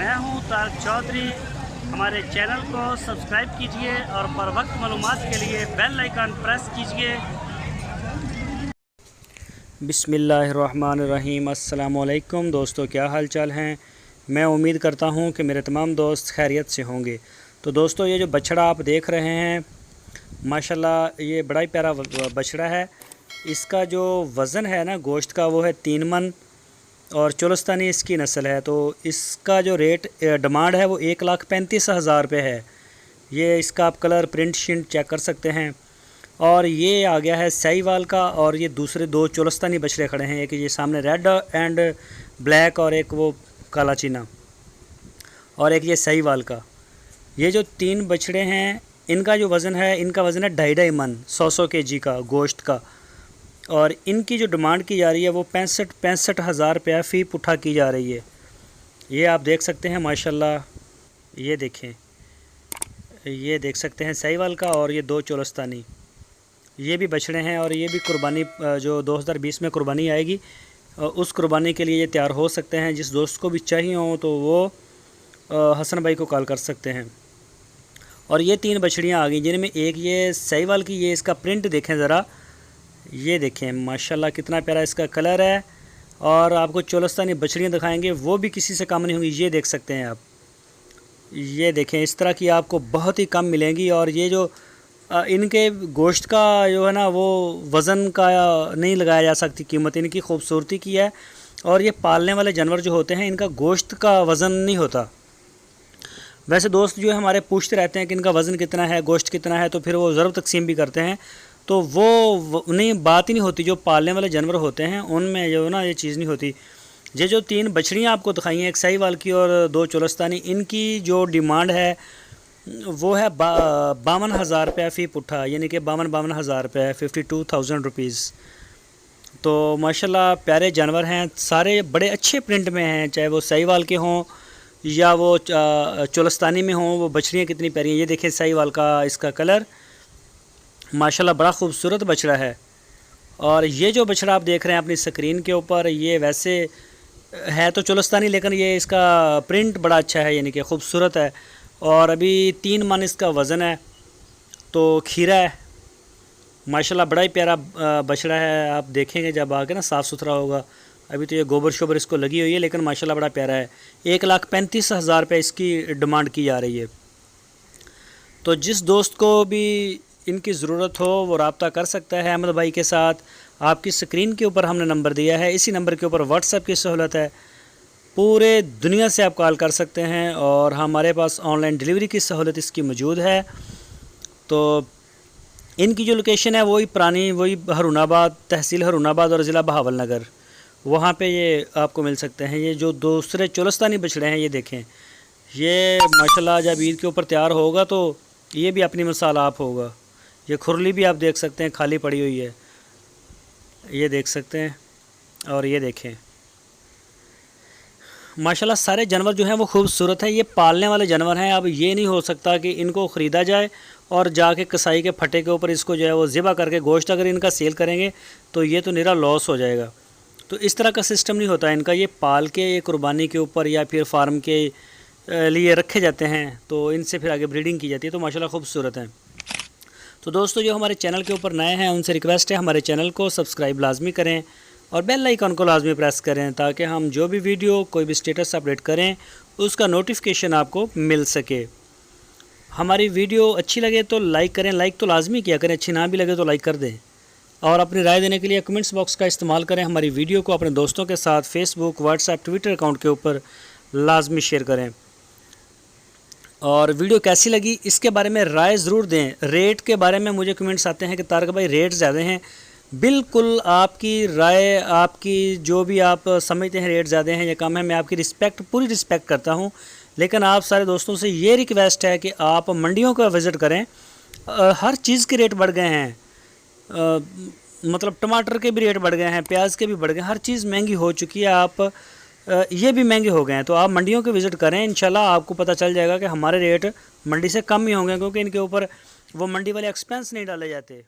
मैं हूं तारक चौधरी। हमारे चैनल को सब्सक्राइब कीजिए और बर वक्त मालूमात के लिए बेल आइकन प्रेस कीजिए। बिस्मिल्लाहिर्रहमानिर्रहीम। अस्सलाम वालेकुम दोस्तों, क्या हाल चाल हैं। मैं उम्मीद करता हूं कि मेरे तमाम दोस्त खैरियत से होंगे। तो दोस्तों, ये जो बछड़ा आप देख रहे हैं माशाल्लाह ये बड़ा ही प्यारा बछड़ा है। इसका जो वज़न है ना गोश्त का वो है 3 मन और चोलस्तानी इसकी नस्ल है। तो इसका जो रेट डिमांड है वो 1,35,000 रुपये है। ये इसका आप कलर प्रिंट शिंट चेक कर सकते हैं। और ये आ गया है साहिवाल का, और ये दूसरे 2 चोलस्तानी बछड़े खड़े हैं। एक ये सामने रेड एंड ब्लैक और एक वो काला चीना, और एक ये साहिवाल का। ये जो 3 बछड़े हैं इनका जो वज़न है, इनका वज़न है 2.5 मन 100 kg का गोश्त का। और इनकी जो डिमांड की जा रही है वो 65,000 रुपया फ़ी पुट्ठा की जा रही है। ये आप देख सकते हैं माशाल्लाह। ये देखें, ये देख सकते हैं साहिवाल का, और ये 2 चोलस्तानी ये भी बछड़े हैं। और ये भी कुर्बानी जो 2020 में कुर्बानी आएगी उस कुर्बानी के लिए ये तैयार हो सकते हैं। जिस दोस्त को भी चाहिए हो तो वो हसन भाई को कॉल कर सकते हैं। और ये 3 बछड़ियाँ आ गई जिनमें एक ये साहिवाल की, ये इसका प्रिंट देखें ज़रा, ये देखें माशाल्लाह कितना प्यारा इसका कलर है। और आपको चोलस्तानी बछड़ियाँ दिखाएंगे वो भी किसी से कम नहीं होंगी। ये देख सकते हैं आप, ये देखें इस तरह की आपको बहुत ही कम मिलेंगी। और ये जो इनके गोश्त का जो है ना वो वज़न का नहीं लगाया जा सकती कीमत, इनकी खूबसूरती की है। और ये पालने वाले जानवर जो होते हैं इनका गोश्त का वज़न नहीं होता। वैसे दोस्त जो है हमारे पूछते रहते हैं कि इनका वज़न कितना है, गोश्त कितना है, तो फिर वो ज़रूर तकसीम भी करते हैं। तो वो नहीं बात ही नहीं होती। जो पालने वाले जानवर होते हैं उनमें जो ना ये चीज़ नहीं होती। ये जो 3 बछड़ियाँ आपको दिखाई हैं, एक साहिवाल की और 2 चोलस्तानी, इनकी जो डिमांड है वो है 52,000 रुपया फ़ी पुट्ठा, यानी कि 52,000 रुपये 52,000 रुपीज़। तो माशाल्लाह प्यारे जानवर हैं, सारे बड़े अच्छे प्रिंट में हैं, चाहे वो साहिवाल के हों या वो चोलस्तानी में हों। वो बछड़ियाँ कितनी प्यारी हैं। ये देखें साहिवाल का इसका कलर माशाल्लाह बड़ा खूबसूरत बछड़ा है। और ये जो बछड़ा आप देख रहे हैं अपनी स्क्रीन के ऊपर, ये वैसे है तो चोलस्तानी, लेकिन ये इसका प्रिंट बड़ा अच्छा है, यानी कि खूबसूरत है। और अभी 3 मन इसका वज़न है। तो खीरा है माशाल्लाह, बड़ा ही प्यारा बछड़ा है। आप देखेंगे जब आके ना साफ़ सुथरा होगा। अभी तो ये गोबर शोबर इसको लगी हुई है, लेकिन माशाल्लाह बड़ा प्यारा है। 1,35,000 रुपये इसकी डिमांड की जा रही है। तो जिस दोस्त को भी इनकी ज़रूरत हो वो रब्ता कर सकता है अहमद भाई के साथ। आपकी स्क्रीन के ऊपर हमने नंबर दिया है, इसी नंबर के ऊपर व्हाट्सएप की सहूलत है। पूरे दुनिया से आप कॉल कर सकते हैं और हमारे पास ऑनलाइन डिलीवरी की सहूलत इसकी मौजूद है। तो इनकी जो लोकेशन है वही पुरानी, वही हरुणाबाद, तहसील हरुणाबाद और ज़िला बहावलनगर, वहाँ पे ये आपको मिल सकते हैं। ये जो दूसरे चोलस्तानी बछड़े हैं ये देखें, ये माशाल्लाह जब ईद के ऊपर तैयार होगा तो ये भी अपनी मिसाल आप होगा। ये खुरली भी आप देख सकते हैं खाली पड़ी हुई है, ये देख सकते हैं। और ये देखें माशाल्लाह सारे जानवर जो हैं वो खूबसूरत है। ये पालने वाले जानवर हैं। अब ये नहीं हो सकता कि इनको ख़रीदा जाए और जाके कसाई के फटे के ऊपर इसको जो है वो ज़िबा करके गोश्त अगर इनका सेल करेंगे तो ये तो निरा लॉस हो जाएगा। तो इस तरह का सिस्टम नहीं होता इनका। ये पाल के कुर्बानी के ऊपर या फिर फार्म के लिए रखे जाते हैं, तो इनसे फिर आगे ब्रीडिंग की जाती है। तो माशाल्लाह खूबसूरत हैं। तो दोस्तों जो हमारे चैनल के ऊपर नए हैं उनसे रिक्वेस्ट है हमारे चैनल को सब्सक्राइब लाजमी करें और बेल आइकन को लाजमी प्रेस करें, ताकि हम जो भी वीडियो कोई भी स्टेटस अपडेट करें उसका नोटिफिकेशन आपको मिल सके। हमारी वीडियो अच्छी लगे तो लाइक करें, लाइक तो लाजमी किया करें, अच्छी ना भी लगे तो लाइक कर दें। और अपनी राय देने के लिए कमेंट्स बॉक्स का इस्तेमाल करें। हमारी वीडियो को अपने दोस्तों के साथ फेसबुक, व्हाट्सएप, ट्विटर अकाउंट के ऊपर लाजमी शेयर करें। और वीडियो कैसी लगी इसके बारे में राय ज़रूर दें। रेट के बारे में मुझे कमेंट्स आते हैं कि तारक भाई रेट ज़्यादा हैं। बिल्कुल आपकी राय, आपकी जो भी आप समझते हैं रेट ज़्यादा हैं या कम है, मैं आपकी पूरी रिस्पेक्ट करता हूं। लेकिन आप सारे दोस्तों से ये रिक्वेस्ट है कि आप मंडियों का विज़िट करें। हर चीज़ के रेट बढ़ गए हैं। मतलब टमाटर के भी रेट बढ़ गए हैं, प्याज के भी बढ़ गए, हर चीज़ महंगी हो चुकी है। आप ये भी महंगे हो गए हैं। तो आप मंडियों के विज़िट करें, इंशाल्लाह आपको पता चल जाएगा कि हमारे रेट मंडी से कम ही होंगे, क्योंकि इनके ऊपर वो मंडी वाले एक्सपेंस नहीं डाले जाते।